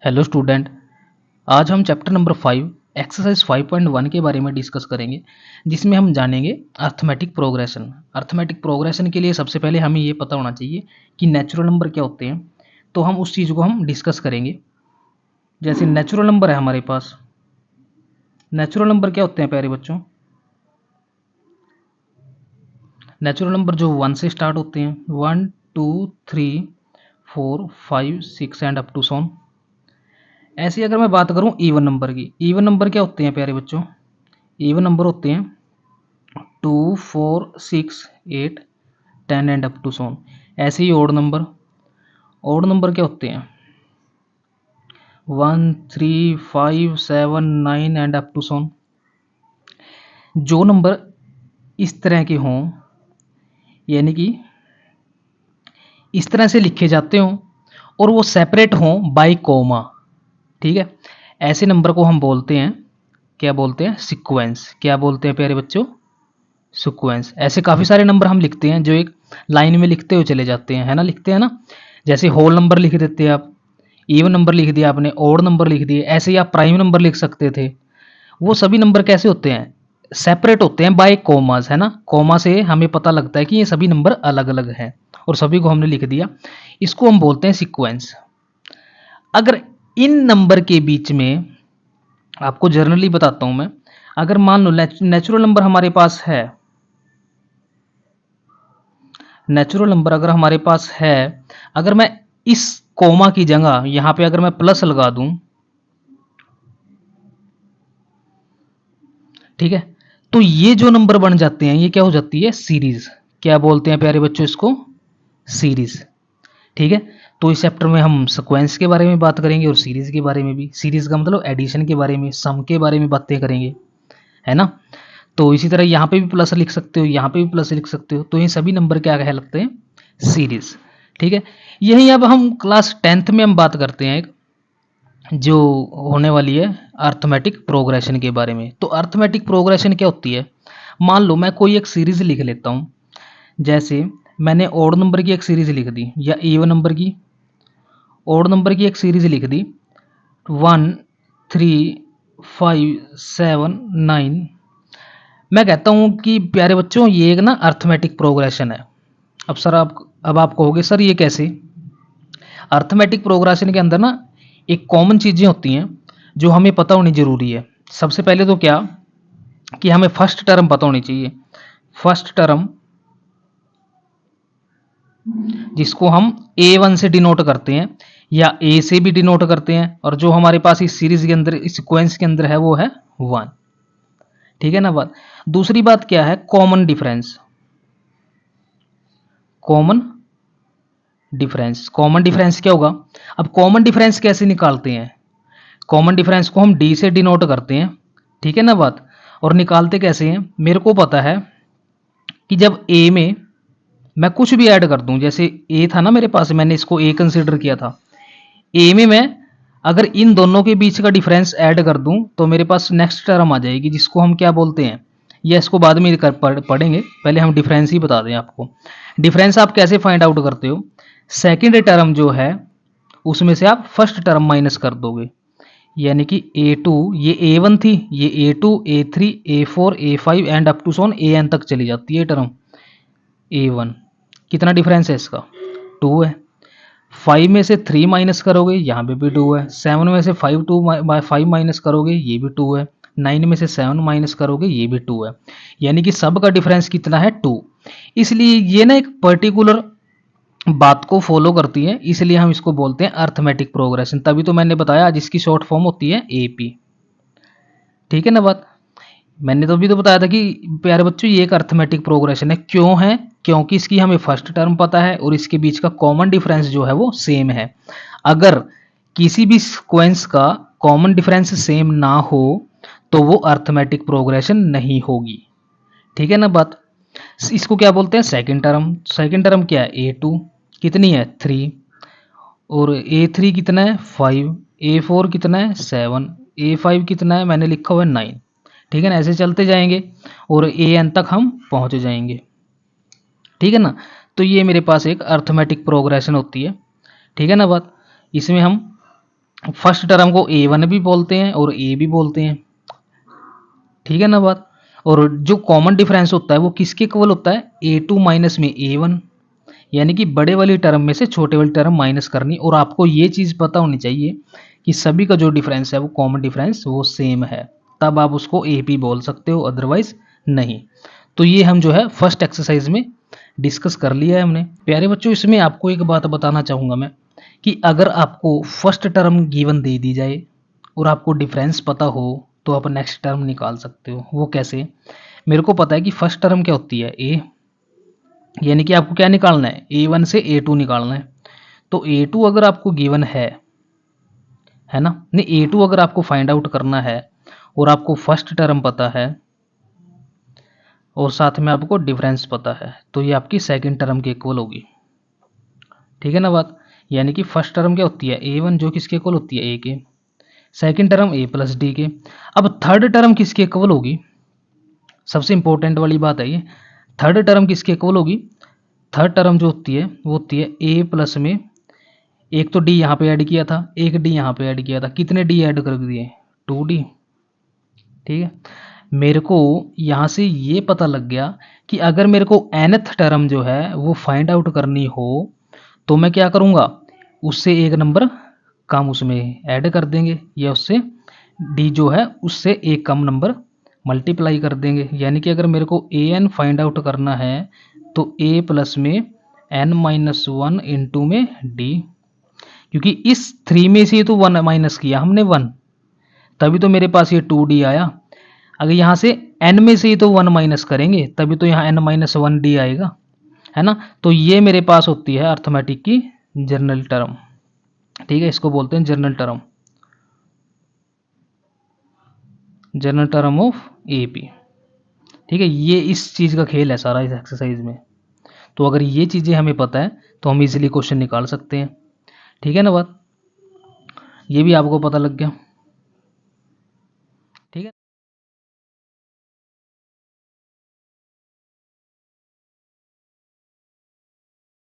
Hello student. आज हम chapter number 5 exercise 5.1 के बारे में डिस्कस करेंगे, जिसमें हम जानेंगे अर्थमेटिक प्रोग्रेशन। अर्थमेटिक प्रोग्रेशन के लिए सबसे पहले हमें ये पता होना चाहिए कि नेचुरल नंबर क्या होते हैं, तो हम उस चीज़ को हम डिस्कस करेंगे। जैसे नेचुरल नंबर है हमारे पास, नेचुरल नंबर क्या होते हैं प्यारे बच्चों? नेचुरल नंबर जो 1 से स्टार्ट होते हैं, 1 2 3 4 5 6 एंड अप टू सॉन। ऐसे ही अगर मैं बात करूं इवन नंबर की, इवन नंबर क्या होते हैं प्यारे बच्चों? इवन नंबर होते हैं 2 4 6 8 10 एंड अप टू सोन। ऐसे ही ओड नंबर क्या होते हैं? 1 3 5 7 9 एंड अप टू सोन। जो नंबर इस तरह के हों, यानी कि इस तरह से लिखे जाते हों और वो सेपरेट हों बाय कोमा, ठीक है, ऐसे नंबर को हम बोलते हैं, क्या बोलते हैं? सीक्वेंस। क्या बोलते हैं प्यारे बच्चों? सीक्वेंस। ऐसे काफ़ी सारे नंबर हम लिखते हैं जो एक लाइन में लिखते हुए चले जाते हैं, है ना, लिखते हैं ना। जैसे होल नंबर लिख देते हैं आप, इवन नंबर लिख दिया आपने, ओड नंबर लिख दिए, ऐसे ही आप प्राइम नंबर लिख सकते थे। वो सभी नंबर कैसे होते हैं? सेपरेट होते हैं बाय कोमास, है ना। कोमा से हमें पता लगता है कि ये सभी नंबर अलग अलग हैं और सभी को हमने लिख दिया। इसको हम बोलते हैं सीक्वेंस। अगर इन नंबर के बीच में, आपको जनरली बताता हूं मैं, अगर मान लो नेचुरल नंबर हमारे पास है, नेचुरल नंबर अगर हमारे पास है, अगर मैं इस कोमा की जगह यहां पे अगर मैं प्लस लगा दूं, ठीक है, तो ये जो नंबर बन जाते हैं ये क्या हो जाती है? सीरीज। क्या बोलते हैं प्यारे बच्चों इसको? सीरीज। ठीक है, तो इस चैप्टर में हम सीक्वेंस के बारे में बात करेंगे और सीरीज के बारे में भी। सीरीज का मतलब एडिशन के बारे में, सम के बारे में बातें करेंगे, है ना। तो इसी तरह यहाँ पे भी प्लस लिख सकते हो, यहाँ पे भी प्लस लिख सकते हो, तो ये सभी नंबर क्या कहलाते हैं? सीरीज। ठीक है, यही अब हम क्लास 10th में हम बात करते हैं एक जो होने वाली है अर्थमेटिक प्रोग्रेशन के बारे में। तो अर्थमेटिक प्रोग्रेशन क्या होती है? मान लो मैं कोई एक सीरीज लिख लेता हूँ, जैसे मैंने ओड नंबर की एक सीरीज लिख दी या इवन नंबर की, ओड नंबर की एक सीरीज लिख दी, 1 3 5 7 9। मैं कहता हूँ कि प्यारे बच्चों ये एक ना अर्थमेटिक प्रोग्रेशन है। अब सर आप कहोगे सर ये कैसे? अर्थमेटिक प्रोग्रेशन के अंदर ना एक कॉमन चीज़ें होती हैं जो हमें पता होनी जरूरी है। सबसे पहले तो क्या कि हमें फर्स्ट टर्म पता होनी चाहिए। फर्स्ट टर्म जिसको हम A1 से डिनोट करते हैं या A से भी डिनोट करते हैं, और जो हमारे पास इस सीरीज के अंदर, इस सीक्वेंस के अंदर है, वो है 1। ठीक है ना बात। दूसरी बात क्या है? Common difference. Common difference, common difference क्या होगा? अब कॉमन डिफरेंस कैसे निकालते हैं? कॉमन डिफरेंस को हम डी से डिनोट करते हैं, ठीक है ना बात। और निकालते कैसे हैं? मेरे को पता है कि जब ए में मैं कुछ भी ऐड कर दूं, जैसे ए था ना मेरे पास, मैंने इसको ए कंसिडर किया था, ए में मैं अगर इन दोनों के बीच का डिफरेंस ऐड कर दूं तो मेरे पास नेक्स्ट टर्म आ जाएगी जिसको हम क्या बोलते हैं, या इसको बाद में पढ़ेंगे, पहले हम डिफरेंस ही बता दें आपको। डिफरेंस आप कैसे फाइंड आउट करते हो? सेकेंड टर्म जो है उसमें से आप फर्स्ट टर्म माइनस कर दोगे, यानी कि A2, ये A1 थी, ये A2 A3 A4 A5 and up to सोन AN तक चली जाती है टर्म A1। कितना डिफरेंस है इसका? 2 है। 5 में से 3 माइनस करोगे, यहाँ पे भी 2 है। 7 में से 5 माइनस करोगे, ये भी 2 है। 9 में से 7 माइनस करोगे, ये भी 2 है। यानी कि सब का डिफरेंस कितना है? 2। इसलिए ये ना एक पर्टिकुलर बात को फॉलो करती है, इसलिए हम इसको बोलते हैं अर्थमेटिक प्रोग्रेशन। तभी तो मैंने बताया जिसकी शॉर्ट फॉर्म होती है AP। ठीक है ना बात। मैंने तो अभी तो बताया था कि प्यारे बच्चों ये एक अर्थमेटिक प्रोग्रेशन है। क्यों है? क्योंकि इसकी हमें फर्स्ट टर्म पता है और इसके बीच का कॉमन डिफरेंस जो है वो सेम है। अगर किसी भी सीक्वेंस का कॉमन डिफरेंस सेम ना हो तो वो अर्थमेटिक प्रोग्रेशन नहीं होगी। ठीक है ना बात। इसको क्या बोलते हैं? Second term. सेकंड टर्म क्या है? A2 कितनी है? 3। और A3 कितना है? 5। A4 कितना है? 7। A5 कितना है? मैंने लिखा हुआ है 9। ठीक है ना, ऐसे चलते जाएंगे और AN तक हम पहुंच जाएंगे। ठीक है ना। तो ये मेरे पास एक अर्थमेटिक प्रोग्रेशन होती है। ठीक है ना बात। इसमें हम फर्स्ट टर्म को A1 भी बोलते हैं और A भी बोलते हैं, ठीक है ना बात। और जो कॉमन डिफरेंस होता है वो किसके इक्वल होता है, A2 माइनस में A1, यानी कि बड़े वाली टर्म में से छोटे वाली टर्म माइनस करनी। और आपको ये चीज़ पता होनी चाहिए कि सभी का जो डिफरेंस है वो कॉमन डिफरेंस वो सेम है, तब आप उसको AP बोल सकते हो, अदरवाइज नहीं। तो ये हम जो है फर्स्ट एक्सरसाइज में डिस्कस कर लिया है हमने। प्यारे बच्चों, इसमें आपको एक बात बताना चाहूँगा मैं कि अगर आपको फर्स्ट टर्म गिवन दे दी जाए और आपको डिफरेंस पता हो तो आप नेक्स्ट टर्म निकाल सकते हो। वो कैसे? मेरे को पता है कि फर्स्ट टर्म क्या होती है, A, यानी कि आपको क्या निकालना है, A1 से A2 निकालना है। तो A2 अगर आपको गिवन है ना, नहीं A2 अगर आपको फाइंड आउट करना है और आपको फर्स्ट टर्म पता है और साथ में आपको डिफरेंस पता है, तो ये आपकी सेकंड टर्म के इक्वल होगी, ठीक है ना बात। यानी कि फर्स्ट टर्म क्या होती है, A1, जो किसके इक्वल होती है, A के। Second term A plus D के। अब थर्ड टर्म किसके इक्वल होगी, सबसे इंपॉर्टेंट वाली बात है ये, थर्ड टर्म किसके इक्वल होगी। थर्ड टर्म जो होती है वो होती है A प्लस में, एक तो D यहाँ पे ऐड किया था, एक D यहाँ पे ऐड किया था, कितने D ऐड कर दिए, 2D, ठीक है। मेरे को यहाँ से ये पता लग गया कि अगर मेरे को nth टर्म जो है वो फाइंड आउट करनी हो तो मैं क्या करूँगा, उससे एक नंबर कम उसमें ऐड कर देंगे, या उससे D जो है उससे एक कम नंबर मल्टीप्लाई कर देंगे। यानी कि अगर मेरे को an फाइंड आउट करना है तो A प्लस में n-1 इंटू में D, क्योंकि इस 3 में से तो 1 माइनस किया हमने 1, तभी तो मेरे पास ये 2D आया। अगर यहाँ से n में से ही तो 1 माइनस करेंगे तभी तो यहाँ n-1D आएगा, है ना। तो ये मेरे पास होती है अर्थमेटिक की जनरल टर्म, ठीक है, इसको बोलते हैं general term, general term of AP, ठीक है। ये इस चीज़ का खेल है सारा इस एक्सरसाइज में। तो अगर ये चीज़ें हमें पता है तो हम इजीली क्वेश्चन निकाल सकते हैं, ठीक है ना बात। ये भी आपको पता लग गया।